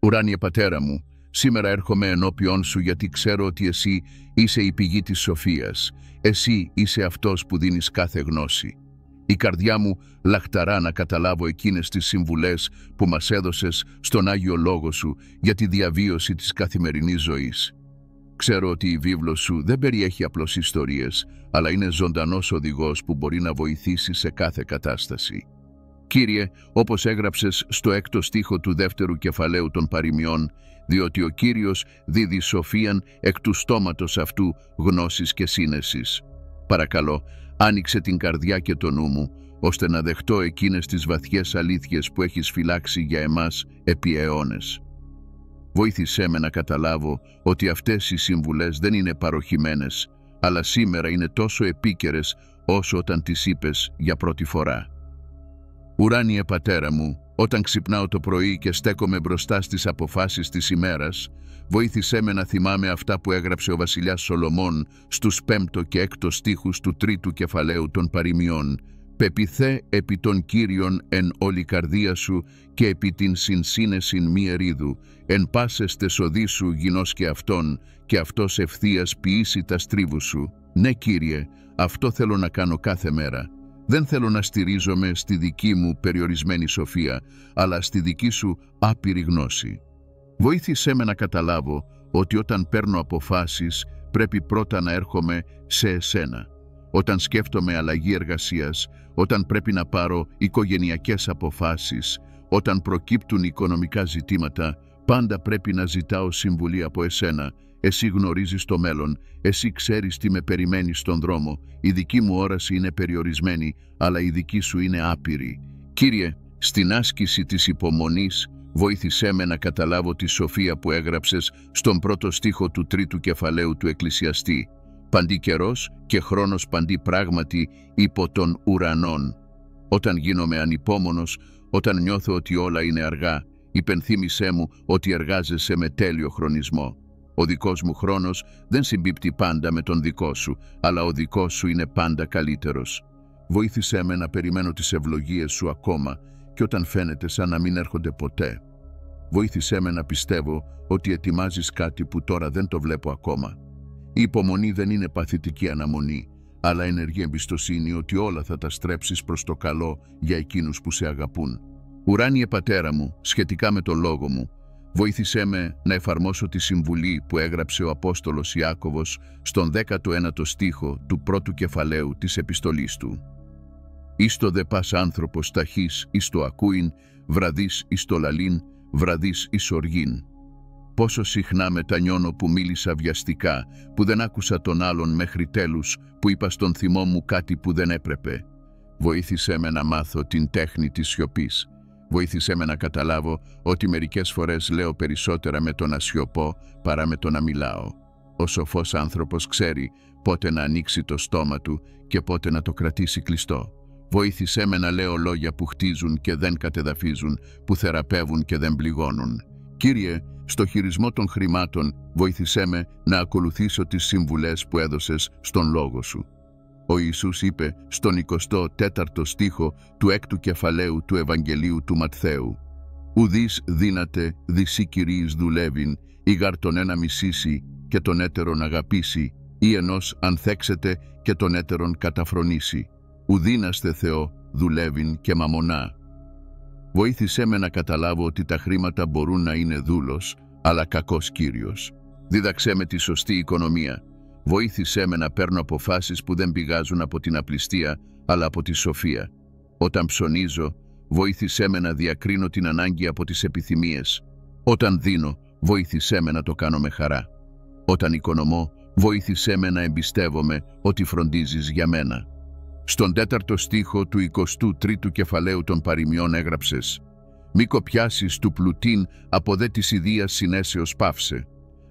Ουράνιε Πατέρα μου, σήμερα έρχομαι ενώπιον σου γιατί ξέρω ότι εσύ είσαι η πηγή της σοφίας. Εσύ είσαι αυτός που δίνεις κάθε γνώση. Η καρδιά μου λαχταρά να καταλάβω εκείνες τις συμβουλές που μας έδωσες στον Άγιο Λόγο σου για τη διαβίωση της καθημερινής ζωής. Ξέρω ότι η βίβλος σου δεν περιέχει απλώς ιστορίες, αλλά είναι ζωντανός οδηγός που μπορεί να βοηθήσει σε κάθε κατάσταση. Κύριε, όπως έγραψες στο 6ο στίχο του 2ου κεφαλαίου των παροιμιών, διότι ο Κύριος δίδει σοφίαν εκ του στόματος αυτού γνώσης και σύνεσης. Παρακαλώ, άνοιξε την καρδιά και το νου μου, ώστε να δεχτώ εκείνες τις βαθιές αλήθειες που έχεις φυλάξει για εμάς επί αιώνες. Βοήθησέ με να καταλάβω ότι αυτές οι συμβουλές δεν είναι παροχημένες, αλλά σήμερα είναι τόσο επίκαιρες όσο όταν τις είπες για πρώτη φορά. Ουράνιε Πατέρα μου, όταν ξυπνάω το πρωί και στέκομαι μπροστά στις αποφάσεις της ημέρας, βοήθησέ με να θυμάμαι αυτά που έγραψε ο βασιλιάς Σολομών στους 5ο και 6ο στίχους του 3ου κεφαλαίου των παροιμιών. «Πεπιθέ επί των Κύριων εν όλη καρδία σου και επί την συνσύνεσιν μη ερίδου, εν πάσες τες οδοί σου γινός και αυτός ευθείας ποιήσει τα στρίβου σου». Ναι, Κύριε, αυτό θέλω να κάνω κάθε μέρα. Δεν θέλω να στηρίζομαι στη δική μου περιορισμένη σοφία, αλλά στη δική σου άπειρη γνώση. Βοήθησέ με να καταλάβω ότι όταν παίρνω αποφάσεις πρέπει πρώτα να έρχομαι σε εσένα. Όταν σκέφτομαι αλλαγή εργασίας, όταν πρέπει να πάρω οικογενειακές αποφάσεις, όταν προκύπτουν οικονομικά ζητήματα, πάντα πρέπει να ζητάω συμβουλή από εσένα. Εσύ γνωρίζεις το μέλλον, εσύ ξέρεις τι με περιμένει στον δρόμο. Η δική μου όραση είναι περιορισμένη, αλλά η δική σου είναι άπειρη. Κύριε, στην άσκηση της υπομονής, βοήθησέ με να καταλάβω τη σοφία που έγραψες στον 1ο στίχο του 3ου κεφαλαίου του Εκκλησιαστή. Παντί καιρός και χρόνος παντί πράγματι υπό των ουρανών. Όταν γίνομαι ανυπόμονος, όταν νιώθω ότι όλα είναι αργά, υπενθύμησέ μου ότι εργάζεσαι με τέλειο χρονισμό. Ο δικός μου χρόνος δεν συμπίπτει πάντα με τον δικό σου, αλλά ο δικός σου είναι πάντα καλύτερος. Βοήθησέ με να περιμένω τις ευλογίες σου ακόμα και όταν φαίνεται σαν να μην έρχονται ποτέ. Βοήθησέ με να πιστεύω ότι ετοιμάζεις κάτι που τώρα δεν το βλέπω ακόμα. Η υπομονή δεν είναι παθητική αναμονή, αλλά ενεργή εμπιστοσύνη ότι όλα θα τα στρέψεις προς το καλό για εκείνους που σε αγαπούν. Ουράνιε Πατέρα μου, σχετικά με το λόγο μου, βοήθησέ με να εφαρμόσω τη συμβουλή που έγραψε ο Απόστολος Ιάκωβος στον 19ο στίχο του 1ου κεφαλαίου της επιστολής του. «Ίστο δε πας άνθρωπος ταχύς εις το ακούειν, βραδείς εις το λαλήν, βραδείς εις οργήν». Πόσο συχνά μετανιώνω που μίλησα βιαστικά, που δεν άκουσα τον άλλον μέχρι τέλους, που είπα στον θυμό μου κάτι που δεν έπρεπε. Βοήθησέ με να μάθω την τέχνη της σιωπής. Βοήθησέ με να καταλάβω ότι μερικές φορές λέω περισσότερα με το να σιωπώ παρά με το να μιλάω. Ο σοφός άνθρωπος ξέρει πότε να ανοίξει το στόμα του και πότε να το κρατήσει κλειστό. Βοήθησέ με να λέω λόγια που χτίζουν και δεν κατεδαφίζουν, που θεραπεύουν και δεν πληγώνουν. Κύριε, στο χειρισμό των χρημάτων, βοήθησέ με να ακολουθήσω τις συμβουλές που έδωσες στον λόγο σου. Ο Ιησούς είπε στον 24ο στίχο του 6ου κεφαλαίου του Ευαγγελίου του Ματθαίου «Ουδείς δύναται δυσί κυρίης δουλεύειν, ή γαρ τον ένα μισήσει και τον έτερον αγαπήσει, ή ενός ανθέξετε και τον έτερον καταφρονήσει. Ουδύναστε Θεό δουλεύειν και μαμονά». Βοήθησέ με να καταλάβω ότι τα χρήματα μπορούν να είναι δούλος, αλλά κακός Κύριος. Δίδαξέ με τη σωστή οικονομία. Βοήθησέ με να παίρνω αποφάσεις που δεν πηγάζουν από την απληστία, αλλά από τη σοφία. Όταν ψωνίζω, βοήθησέ με να διακρίνω την ανάγκη από τις επιθυμίες. Όταν δίνω, βοήθησέ με να το κάνω με χαρά. Όταν οικονομώ, βοήθησέ με να εμπιστεύομαι ότι φροντίζεις για μένα. Στον 4ο στίχο του 23ου κεφαλαίου των παροιμιών έγραψες «Μη κοπιάσεις του πλουτίν από δε της ιδίας συνέσεως παύσε».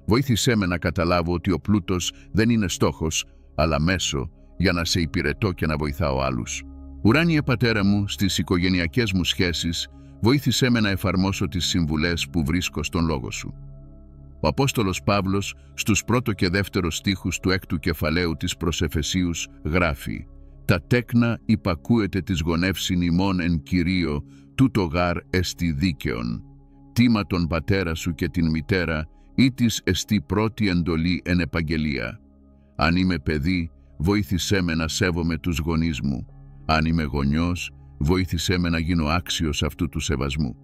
Βοήθησέ με να καταλάβω ότι ο πλούτος δεν είναι στόχος, αλλά μέσο για να σε υπηρετώ και να βοηθάω άλλους. Ουράνιε Πατέρα μου, στις οικογενειακές μου σχέσεις, βοήθησέ με να εφαρμόσω τις συμβουλές που βρίσκω στον λόγο σου. Ο Απόστολος Παύλος στους 1ο και 2ο στίχους του 6ου κεφαλαίου της προς Εφεσίους γράφει «Τα τέκνα υπακούεται της γονεύσιν ημών εν Κυρίω, τούτο γάρ εστι δίκαιον». τίμα τον πατέρα σου και την μητέρα, ή της εστί πρώτη εντολή εν επαγγελία. Αν είμαι παιδί, βοήθησέ με να σέβομαι τους γονείς μου. Αν είμαι γονιός, βοήθησέ με να γίνω άξιος αυτού του σεβασμού.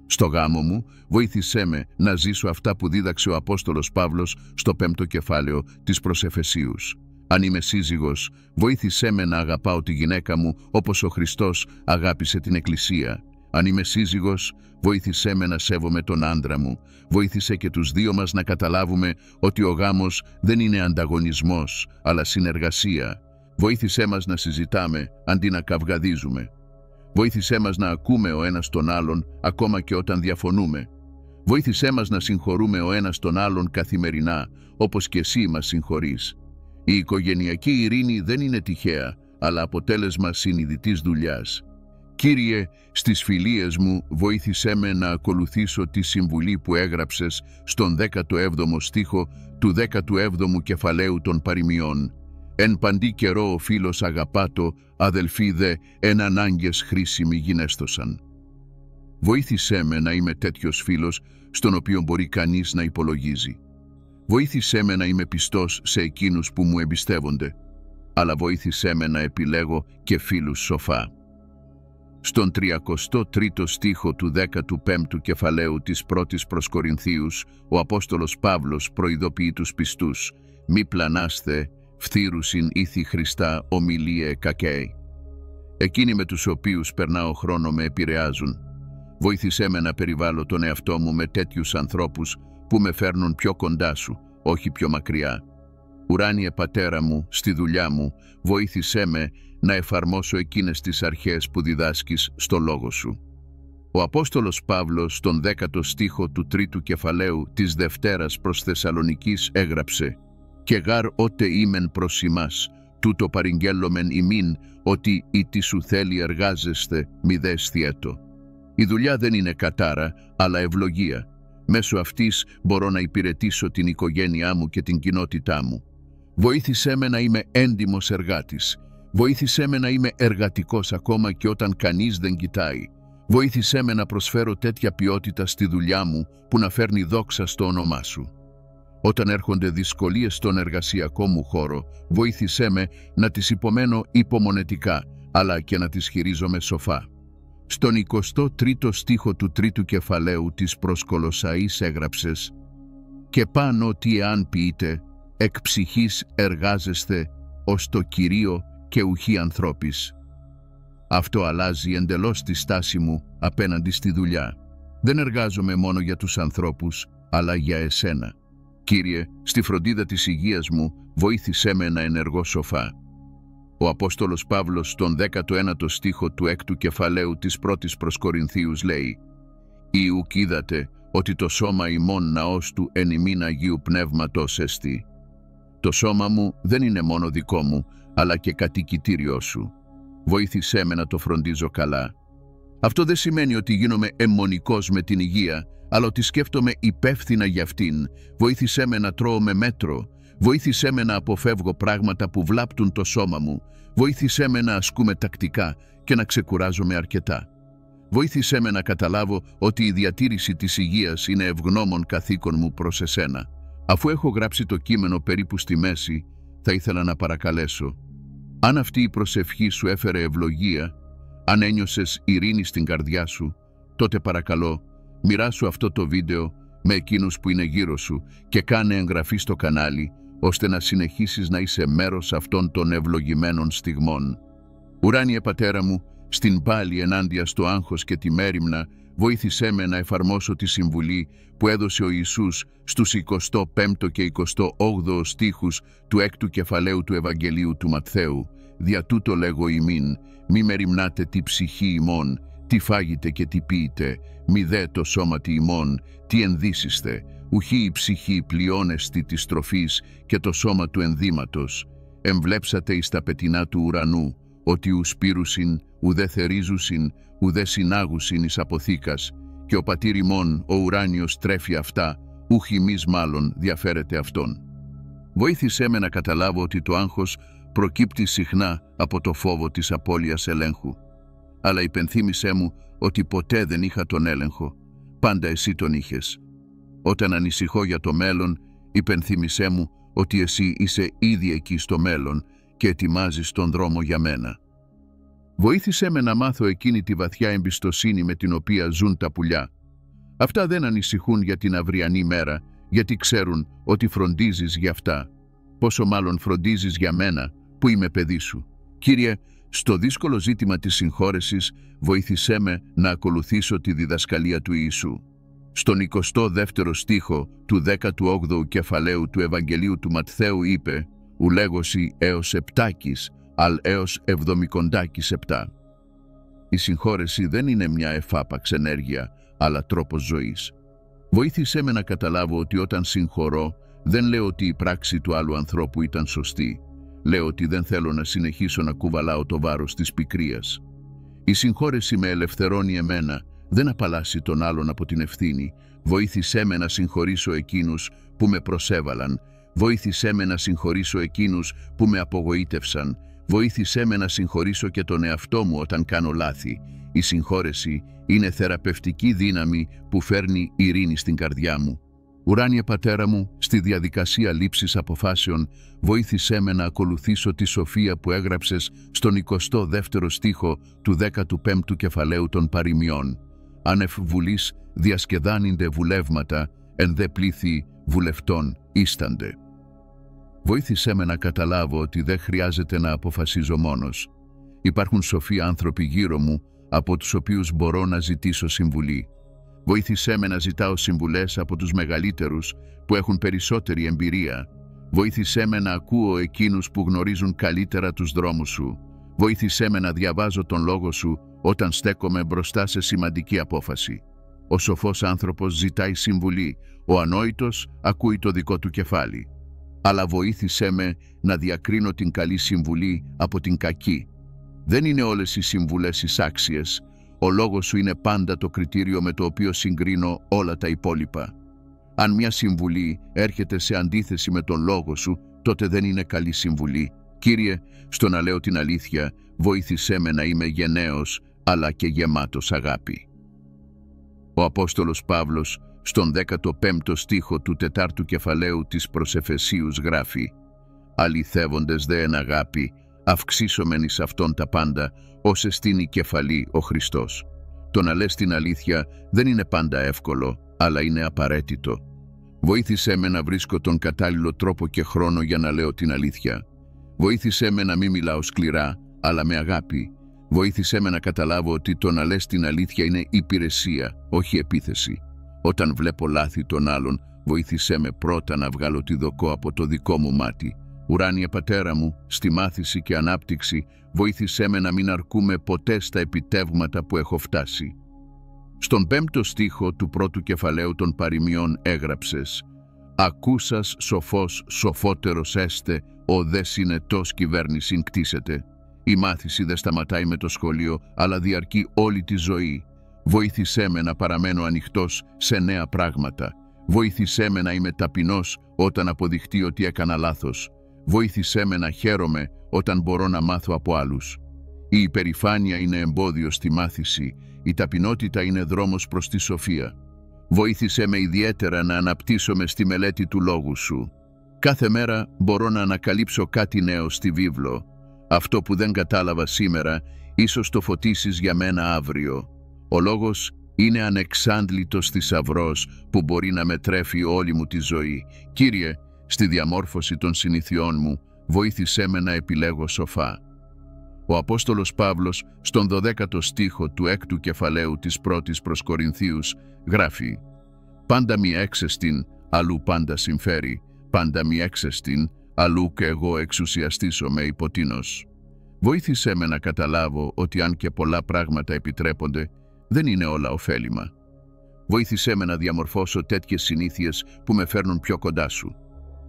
Στο γάμο μου, βοήθησέ με να ζήσω αυτά που δίδαξε ο Απόστολος Παύλος στο 5ο κεφάλαιο της προς Εφεσίους. Αν είμαι σύζυγος, βοήθησέ με να αγαπάω τη γυναίκα μου όπως ο Χριστός αγάπησε την Εκκλησία. Αν είμαι σύζυγος, βοήθησέ με να σέβομαι τον άντρα μου. Βοήθησε και τους δύο μας να καταλάβουμε ότι ο γάμος δεν είναι ανταγωνισμός, αλλά συνεργασία. Βοήθησέ μας να συζητάμε αντί να καυγαδίζουμε. Βοήθησέ μας να ακούμε ο ένας τον άλλον ακόμα και όταν διαφωνούμε. Βοήθησέ μας να συγχωρούμε ο ένας τον άλλον καθημερινά, όπως και εσύ μας συγχωρείς. Η οικογενειακή ειρήνη δεν είναι τυχαία, αλλά αποτέλεσμα συνειδητής δουλειάς. Κύριε, στις φιλίες μου βοήθησέ με να ακολουθήσω τη συμβουλή που έγραψες στον 17ο στίχο του 17ου κεφαλαίου των παροιμιών. Εν παντή καιρό ο φίλος αγαπάτο, αδελφοί δε εν ανάγκες χρήσιμοι γινέστοσαν. Βοήθησέ με να είμαι τέτοιος φίλος στον οποίο μπορεί κανείς να υπολογίζει. Βοήθησέ με να είμαι πιστός σε εκείνους που μου εμπιστεύονται, αλλά βοήθησέ με να επιλέγω και φίλους σοφά. Στον 33ο στίχο του 15ου κεφαλαίου της πρώτης προς Κορινθίους, ο Απόστολος Παύλος προειδοποιεί τους πιστούς «Μη πλανάστε, φθήρουσιν ήθη Χριστά ομιλίε κακέι». Εκείνοι με τους οποίους περνάω χρόνο με επηρεάζουν. Βοήθησέ με να περιβάλλω τον εαυτό μου με τέτοιους ανθρώπους που με φέρνουν πιο κοντά σου, όχι πιο μακριά. Ουράνιε Πατέρα μου, στη δουλειά μου, βοήθησέ με να εφαρμόσω εκείνες τις αρχές που διδάσκεις στο λόγο σου. Ο Απόστολος Παύλος στον 10ο στίχο του 3ου κεφαλαίου της Δευτέρας προς Θεσσαλονικής έγραψε «Και γάρ ότε ήμεν προς ημάς, τούτο παρηγγέλλομεν ημίν, ότι ή τι σου θέλει εργάζεστε, μη δε αισθιέτο». Η δουλειά δεν είναι κατάρα, αλλά ευλογία. Μέσω αυτής μπορώ να υπηρετήσω την οικογένειά μου και την κοινότητά μου. Βοήθησέ με να είμαι έντιμος εργάτης. Βοήθησέ με να είμαι εργατικός ακόμα και όταν κανείς δεν κοιτάει. Βοήθησέ με να προσφέρω τέτοια ποιότητα στη δουλειά μου που να φέρνει δόξα στο όνομά σου. Όταν έρχονται δυσκολίες στον εργασιακό μου χώρο, βοήθησέ με να τις υπομένω υπομονετικά, αλλά και να τις χειρίζομαι σοφά. Στον 23ο στίχο του 3ου κεφαλαίου της προς Κολοσσαείς έγραψες «Και πάνω τι εάν ποιείτε, εκ ψυχής εργάζεστε ως το Κυρίο και ουχή ανθρώπης». Αυτό αλλάζει εντελώς τη στάση μου απέναντι στη δουλειά. Δεν εργάζομαι μόνο για τους ανθρώπους, αλλά για εσένα. Κύριε, στη φροντίδα της υγείας μου, βοήθησέ με να ενεργώ σοφά. Ο Απόστολος Παύλος στον 19ο στίχο του 6ου κεφαλαίου της πρώτης προς Κορινθίους λέει «Ή ουκ είδατε ότι το σώμα ημών ναός του εν ημίν Αγίου Πνεύματος εστί». Το σώμα μου δεν είναι μόνο δικό μου, αλλά και κατοικητήριό σου. Βοήθησέ με να το φροντίζω καλά. Αυτό δεν σημαίνει ότι γίνομαι αιμονικός με την υγεία, αλλά ότι σκέφτομαι υπεύθυνα για αυτήν. Βοήθησέ με να τρώω με μέτρο. Βοήθησέ με να αποφεύγω πράγματα που βλάπτουν το σώμα μου. Βοήθησέ με να ασκούμε τακτικά και να ξεκουράζομαι αρκετά. Βοήθησέ με να καταλάβω ότι η διατήρηση της υγείας είναι ευγνώμων καθήκον μου προς εσένα. Αφού έχω γράψει το κείμενο περίπου στη μέση, θα ήθελα να παρακαλέσω. Αν αυτή η προσευχή σου έφερε ευλογία, αν ένιωσες ειρήνη στην καρδιά σου, τότε παρακαλώ, μοιράσου αυτό το βίντεο με εκείνους που είναι γύρω σου και κάνε εγγραφή στο κανάλι, ώστε να συνεχίσεις να είσαι μέρος αυτών των ευλογημένων στιγμών. Ουράνιε Πατέρα μου, στην πάλη ενάντια στο άγχος και τη μέριμνα, βοήθησέ με να εφαρμόσω τη συμβουλή που έδωσε ο Ιησούς στους 25ο και 28ο στίχους του 6ου κεφαλαίου του Ευαγγελίου του Ματθαίου. Δια τούτο λέγω ημίν, μη μεριμνάτε τη ψυχή ημών, τι φάγετε και τι πείτε, μη δε το σώματι ημών, τι ενδύσιστε, ουχή η ψυχή πλειώνεστη της τροφής και το σώμα του ενδύματος. Εμβλέψατε εις τα πετεινά του ουρανού, ότι ου σπήρουσιν, ουδέ θερίζουσιν, ουδέ συνάγουσιν εις αποθήκας, και ο πατήρ ημών, ο ουράνιος, τρέφει αυτά, ούχ ημείς μάλλον διαφέρεται αυτόν. Βοήθησέ με να καταλάβω ότι το άγχος προκύπτει συχνά από το φόβο της απώλειας ελέγχου. Αλλά υπενθύμησέ μου ότι ποτέ δεν είχα τον έλεγχο. πάντα εσύ τον είχες. Όταν ανησυχώ για το μέλλον, υπενθύμησέ μου ότι εσύ είσαι ήδη εκεί στο μέλλον και ετοιμάζεις τον δρόμο για μένα. Βοήθησέ με να μάθω εκείνη τη βαθιά εμπιστοσύνη με την οποία ζουν τα πουλιά. Αυτά δεν ανησυχούν για την αυριανή μέρα, γιατί ξέρουν ότι φροντίζεις για αυτά. Πόσο μάλλον φροντίζεις για μένα, που είμαι παιδί σου. Κύριε, στο δύσκολο ζήτημα της συγχώρεσης, βοήθησέ με να ακολουθήσω τη διδασκαλία του Ιησού. Στον 22ο στίχο του 18ου κεφαλαίου του Ευαγγελίου του Ματθαίου είπε «Ουλέγωση έως επτάκης, αλ έως εβδομικοντάκης επτά». Η συγχώρεση δεν είναι μια εφάπαξ ενέργεια, αλλά τρόπος ζωής. Βοήθησέ με να καταλάβω ότι όταν συγχωρώ, δεν λέω ότι η πράξη του άλλου ανθρώπου ήταν σωστή. Λέω ότι δεν θέλω να συνεχίσω να κουβαλάω το βάρος της πικρίας. Η συγχώρεση με ελευθερώνει εμένα, δεν απαλλάσσει τον άλλον από την ευθύνη. Βοήθησέ με να συγχωρήσω εκείνους που με προσέβαλαν. Βοήθησέ με να συγχωρήσω εκείνους που με απογοήτευσαν. Βοήθησέ με να συγχωρήσω και τον εαυτό μου όταν κάνω λάθη. Η συγχώρεση είναι θεραπευτική δύναμη που φέρνει ειρήνη στην καρδιά μου. Ουράνιε Πατέρα μου, στη διαδικασία λήψης αποφάσεων, βοήθησέ με να ακολουθήσω τη σοφία που έγραψες στον 22ο στίχο του 15ου κεφαλαίου των παροιμιών. Άνευ βουλής διασκεδάνεινται βουλεύματα, εν δε πλήθη βουλευτών ίστανται. Βοήθησέ με να καταλάβω ότι δεν χρειάζεται να αποφασίζω μόνος. Υπάρχουν σοφοί άνθρωποι γύρω μου, από τους οποίους μπορώ να ζητήσω συμβουλή. Βοήθησέ με να ζητάω συμβουλές από τους μεγαλύτερους που έχουν περισσότερη εμπειρία. Βοήθησέ με να ακούω εκείνους που γνωρίζουν καλύτερα τους δρόμους σου. Βοήθησέ με να διαβάζω τον λόγο σου όταν στέκομαι μπροστά σε σημαντική απόφαση. Ο σοφός άνθρωπος ζητάει συμβουλή, ο ανόητος ακούει το δικό του κεφάλι. Αλλά βοήθησέ με να διακρίνω την καλή συμβουλή από την κακή. Δεν είναι όλες οι συμβουλές εισάξιες. Ο λόγος σου είναι πάντα το κριτήριο με το οποίο συγκρίνω όλα τα υπόλοιπα. Αν μια συμβουλή έρχεται σε αντίθεση με τον λόγο σου, τότε δεν είναι καλή συμβουλή. Κύριε, στο να λέω την αλήθεια, βοήθησέ με να είμαι γενναίος, αλλά και γεμάτος αγάπη. Ο Απόστολος Παύλος, στον 15ο στίχο του 4ου κεφαλαίου της προς Εφεσίους γράφει «Αληθεύοντες δε εν αγάπη, αυξήσομεν εις αυτόν τα πάντα, ως εστίν η κεφαλή ο Χριστός». Το να λες την αλήθεια δεν είναι πάντα εύκολο, αλλά είναι απαραίτητο. Βοήθησέ με να βρίσκω τον κατάλληλο τρόπο και χρόνο για να λέω την αλήθεια. Βοήθησέ με να μην μιλάω σκληρά, αλλά με αγάπη. Βοήθησέ με να καταλάβω ότι το να λες την αλήθεια είναι υπηρεσία, όχι επίθεση. Όταν βλέπω λάθη των άλλων, βοήθησέ με πρώτα να βγάλω τη δοκό από το δικό μου μάτι. Ουράνιε Πατέρα μου, στη μάθηση και ανάπτυξη, βοήθησέ με να μην αρκούμε ποτέ στα επιτεύγματα που έχω φτάσει. Στον 5ο στίχο του πρώτου κεφαλαίου των παροιμιών έγραψες «Ακούσας σοφός σοφότερος έστε, ο δε συνετός κυβέρνησιν κτίσεται». Η μάθηση δεν σταματάει με το σχολείο, αλλά διαρκεί όλη τη ζωή. Βοήθησέ με να παραμένω ανοιχτός σε νέα πράγματα. Βοήθησέ με να είμαι ταπεινός όταν αποδειχτεί ότι έκανα λάθος. Βοήθησέ με να χαίρομαι όταν μπορώ να μάθω από άλλους. Η υπερηφάνεια είναι εμπόδιο στη μάθηση. Η ταπεινότητα είναι δρόμος προς τη σοφία. Βοήθησέ με ιδιαίτερα να αναπτύσσομαι στη μελέτη του λόγου σου. Κάθε μέρα μπορώ να ανακαλύψω κάτι νέο στη βίβλο. Αυτό που δεν κατάλαβα σήμερα, ίσως το φωτίσεις για μένα αύριο. Ο λόγος είναι ανεξάντλητος θησαυρός που μπορεί να μετρέφει όλη μου τη ζωή. Κύριε, στη διαμόρφωση των συνηθιών μου, βοήθησέ με να επιλέγω σοφά. Ο Απόστολος Παύλος, στον 12ο στίχο του 6ου κεφαλαίου της πρώτης προς Κορινθίους, γράφει «Πάντα μη έξεστην, αλλού πάντα συμφέρει, πάντα μη έξεστην, αλλού και εγώ εξουσιαστήσομαι υποτείνος». Βοήθησέ με να καταλάβω ότι αν και πολλά πράγματα επιτρέπονται, δεν είναι όλα ωφέλιμα. Βοήθησέ με να διαμορφώσω τέτοιες συνήθειες που με φέρνουν πιο κοντά σου.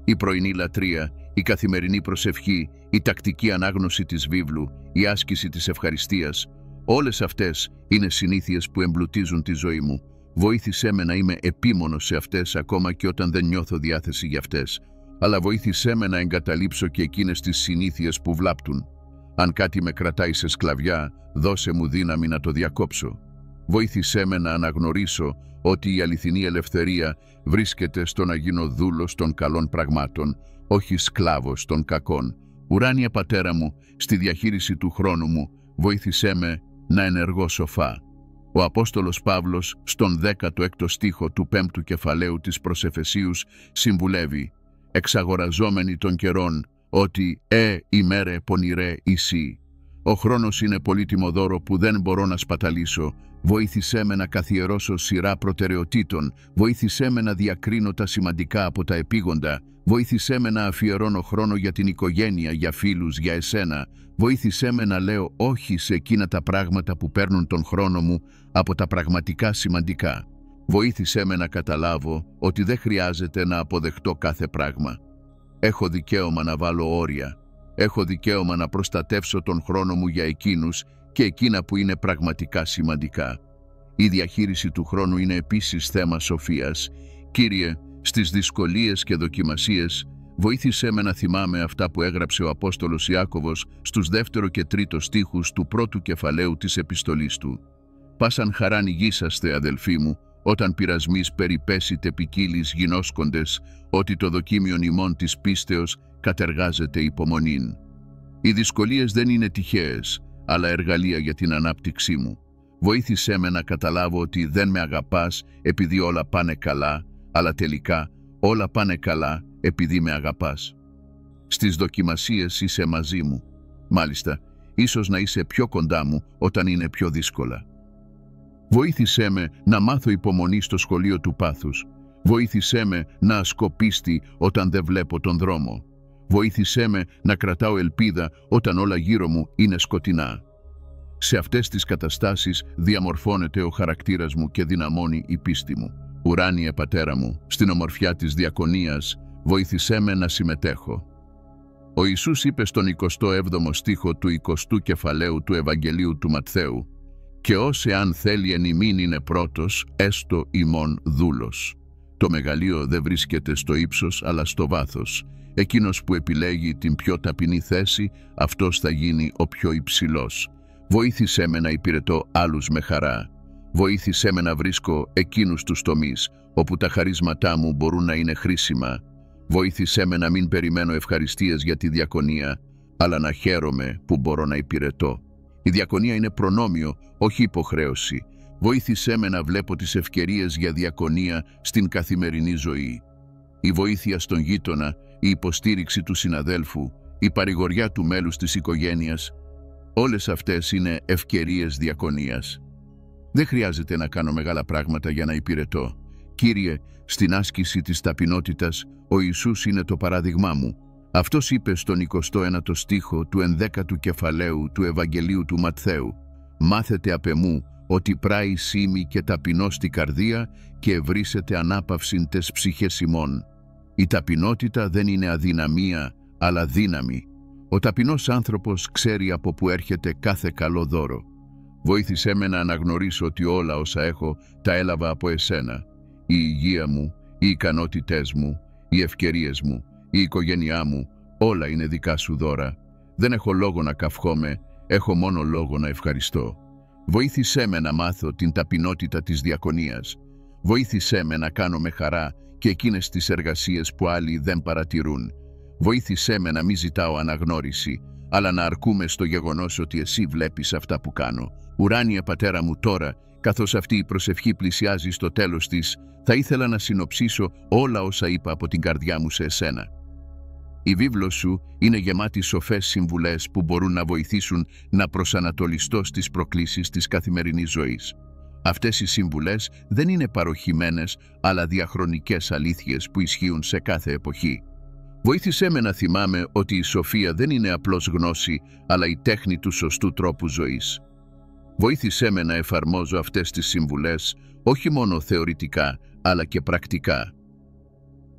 Η πρωινή λατρεία, η καθημερινή προσευχή, η τακτική ανάγνωση της βίβλου, η άσκηση της ευχαριστίας, όλες αυτές είναι συνήθειες που εμπλουτίζουν τη ζωή μου. Βοήθησέ με να είμαι επίμονος σε αυτές ακόμα και όταν δεν νιώθω διάθεση για αυτές, αλλά βοήθησέ με να εγκαταλείψω και εκείνες τις συνήθειες που βλάπτουν. Αν κάτι με κρατάει σε σκλαβιά, δώσε μου δύναμη να το διακόψω. Βοήθησέ με να αναγνωρίσω ότι η αληθινή ελευθερία βρίσκεται στο να γίνω δούλος των καλών πραγμάτων, όχι σκλάβος των κακών. Ουράνιε Πατέρα μου, στη διαχείριση του χρόνου μου, βοήθησέ με να ενεργώ σοφά. Ο Απόστολος Παύλος, στον 16ο στίχο του 5ου κεφαλαίου της προς Εφεσίους, συμβουλεύει, εξαγοραζόμενοι των καιρών, ότι ημέρε πονηρέ εσύ. Ο χρόνος είναι πολύτιμο δώρο που δεν μπορώ να σπαταλήσω. Βοήθησέ με να καθιερώσω σειρά προτεραιοτήτων. Βοήθησέ με να διακρίνω τα σημαντικά από τα επίγοντα. Βοήθησέ με να αφιερώνω χρόνο για την οικογένεια, για φίλους, για εσένα. Βοήθησέ με να λέω όχι σε εκείνα τα πράγματα που παίρνουν τον χρόνο μου από τα πραγματικά σημαντικά. Βοήθησέ με να καταλάβω ότι δεν χρειάζεται να αποδεχτώ κάθε πράγμα. Έχω δικαίωμα να βάλω όρια. Έχω δικαίωμα να προστατεύσω τον χρόνο μου για εκείνους και εκείνα που είναι πραγματικά σημαντικά. Η διαχείριση του χρόνου είναι επίσης θέμα σοφίας. Κύριε, στις δυσκολίες και δοκιμασίες, βοήθησέ με να θυμάμαι αυτά που έγραψε ο Απόστολος Ιάκωβος στους 2ο και 3ο στίχους του 1ου κεφαλαίου της επιστολής του. «Πάσαν χαράν ηγήσαστε, αδελφοί μου, όταν πειρασμείς περιπέσετε ποικίλοις γινώσκοντες, ότι το δοκίμιον ημών της πίστεως κατεργάζεται υπομονήν». Οι δυσκολίες δεν είναι τυχαίες, αλλά εργαλεία για την ανάπτυξή μου. Βοήθησέ με να καταλάβω ότι δεν με αγαπάς επειδή όλα πάνε καλά, αλλά τελικά όλα πάνε καλά επειδή με αγαπάς. Στις δοκιμασίες είσαι μαζί μου. Μάλιστα, ίσως να είσαι πιο κοντά μου όταν είναι πιο δύσκολα. Βοήθησέ με να μάθω υπομονή στο σχολείο του πάθους. Βοήθησέ με να ασκώ πίστη όταν δεν βλέπω τον δρόμο. Βοήθησέ με να κρατάω ελπίδα όταν όλα γύρω μου είναι σκοτεινά. Σε αυτές τις καταστάσεις διαμορφώνεται ο χαρακτήρας μου και δυναμώνει η πίστη μου. Ουράνιε Πατέρα μου, στην ομορφιά της διακονίας, βοήθησέ με να συμμετέχω. Ο Ιησούς είπε στον 27ο στίχο του 20ου κεφαλαίου του Ευαγγελίου του Ματθαίου «Και ως εάν θέλει εν ημίν είναι πρώτος, έστω ημών δούλος». Το μεγαλείο δεν βρίσκεται στο ύψος αλλά στο βάθος. Εκείνος που επιλέγει την πιο ταπεινή θέση, αυτός θα γίνει ο πιο υψηλός. Βοήθησέ με να υπηρετώ άλλους με χαρά. Βοήθησέ με να βρίσκω εκείνους τους τομείς όπου τα χαρίσματά μου μπορούν να είναι χρήσιμα. Βοήθησέ με να μην περιμένω ευχαριστίες για τη διακονία, αλλά να χαίρομαι που μπορώ να υπηρετώ. Η διακονία είναι προνόμιο, όχι υποχρέωση. Βοήθησέ με να βλέπω τις ευκαιρίες για διακονία στην καθημερινή ζωή. Η βοήθεια στον γείτονα, η υποστήριξη του συναδέλφου, η παρηγοριά του μέλους της οικογένειας, όλες αυτές είναι ευκαιρίες διακονίας. Δεν χρειάζεται να κάνω μεγάλα πράγματα για να υπηρετώ. Κύριε, στην άσκηση της ταπεινότητας, ο Ιησούς είναι το παράδειγμά μου. Αυτός είπε στον 21ο στίχο του 11ου κεφαλαίου του Ευαγγελίου του Ματθαίου «Μάθετε απ' εμού ότι πράει σήμη και ταπεινό στη καρδία και ευρύσετε ανάπαυσιν τες ψυχές ημών». Η ταπεινότητα δεν είναι αδυναμία, αλλά δύναμη. Ο ταπεινός άνθρωπος ξέρει από που έρχεται κάθε καλό δώρο. Βοήθησέ με να αναγνωρίσω ότι όλα όσα έχω τα έλαβα από εσένα. Η υγεία μου, οι ικανότητές μου, οι ευκαιρίες μου, η οικογένειά μου, όλα είναι δικά σου δώρα. Δεν έχω λόγο να καυχόμαι, έχω μόνο λόγο να ευχαριστώ. Βοήθησέ με να μάθω την ταπεινότητα της διακονίας. Βοήθησέ με να κάνω με χαρά και εκείνες τις εργασίες που άλλοι δεν παρατηρούν. Βοήθησέ με να μην ζητάω αναγνώριση, αλλά να αρκούμε στο γεγονός ότι εσύ βλέπεις αυτά που κάνω. Ουράνιε Πατέρα μου, τώρα, καθώς αυτή η προσευχή πλησιάζει στο τέλος της, θα ήθελα να συνοψίσω όλα όσα είπα από την καρδιά μου σε εσένα. Η βίβλος σου είναι γεμάτη σοφές συμβουλές που μπορούν να βοηθήσουν να προσανατολιστώ στις προκλήσεις της καθημερινής ζωής. Αυτές οι συμβουλές δεν είναι παροχημένες, αλλά διαχρονικές αλήθειες που ισχύουν σε κάθε εποχή. Βοήθησέ με να θυμάμαι ότι η σοφία δεν είναι απλώς γνώση, αλλά η τέχνη του σωστού τρόπου ζωής. Βοήθησέ με να εφαρμόζω αυτές τις συμβουλές, όχι μόνο θεωρητικά, αλλά και πρακτικά.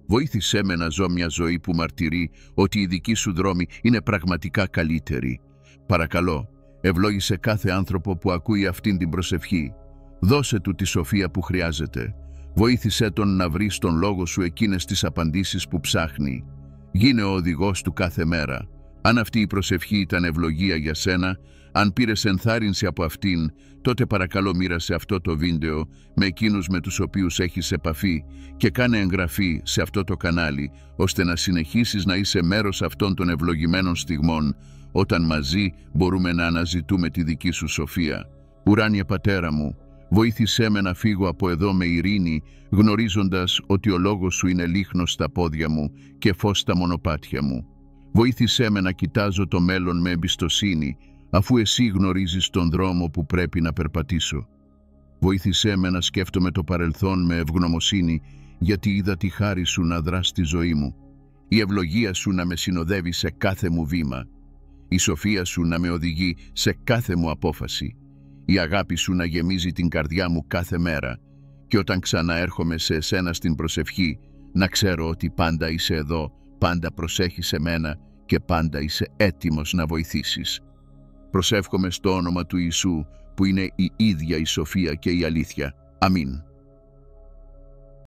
Βοήθησέ με να ζω μια ζωή που μαρτυρεί ότι η δική σου δρόμη είναι πραγματικά καλύτερη. Παρακαλώ, ευλόγησε κάθε άνθρωπο που ακούει αυτήν την προσευχή. Δώσε του τη σοφία που χρειάζεται. Βοήθησέ τον να βρει στον λόγο σου εκείνες τις απαντήσεις που ψάχνει. Γίνε ο οδηγός του κάθε μέρα. Αν αυτή η προσευχή ήταν ευλογία για σένα, Αν πήρες ενθάρρυνση από αυτήν, τότε παρακαλώ μοίρασε αυτό το βίντεο με εκείνους με τους οποίους έχεις επαφή και κάνε εγγραφή σε αυτό το κανάλι, ώστε να συνεχίσεις να είσαι μέρος αυτών των ευλογημένων στιγμών, όταν μαζί μπορούμε να αναζητούμε τη δική σου σοφία. Ουράνιε Πατέρα μου, βοήθησέ με να φύγω από εδώ με ειρήνη, γνωρίζοντας ότι ο λόγος σου είναι λίχνος στα πόδια μου και φως στα μονοπάτια μου. Βοήθησέ με να κοιτάζω το μέλλον με εμπιστοσύνη, αφού εσύ γνωρίζεις τον δρόμο που πρέπει να περπατήσω. Βοήθησέ με να σκέφτομαι το παρελθόν με ευγνωμοσύνη, γιατί είδα τη χάρη σου να δρά στη ζωή μου. Η ευλογία σου να με συνοδεύει σε κάθε μου βήμα. Η σοφία σου να με οδηγεί σε κάθε μου απόφαση. Η αγάπη σου να γεμίζει την καρδιά μου κάθε μέρα. Και όταν ξαναέρχομαι σε εσένα στην προσευχή, να ξέρω ότι πάντα είσαι εδώ, πάντα προσέχεις εμένα και πάντα είσαι έτοιμος να βοηθήσεις. Προσεύχομαι στο όνομα του Ιησού, που είναι η ίδια η σοφία και η αλήθεια. Αμήν.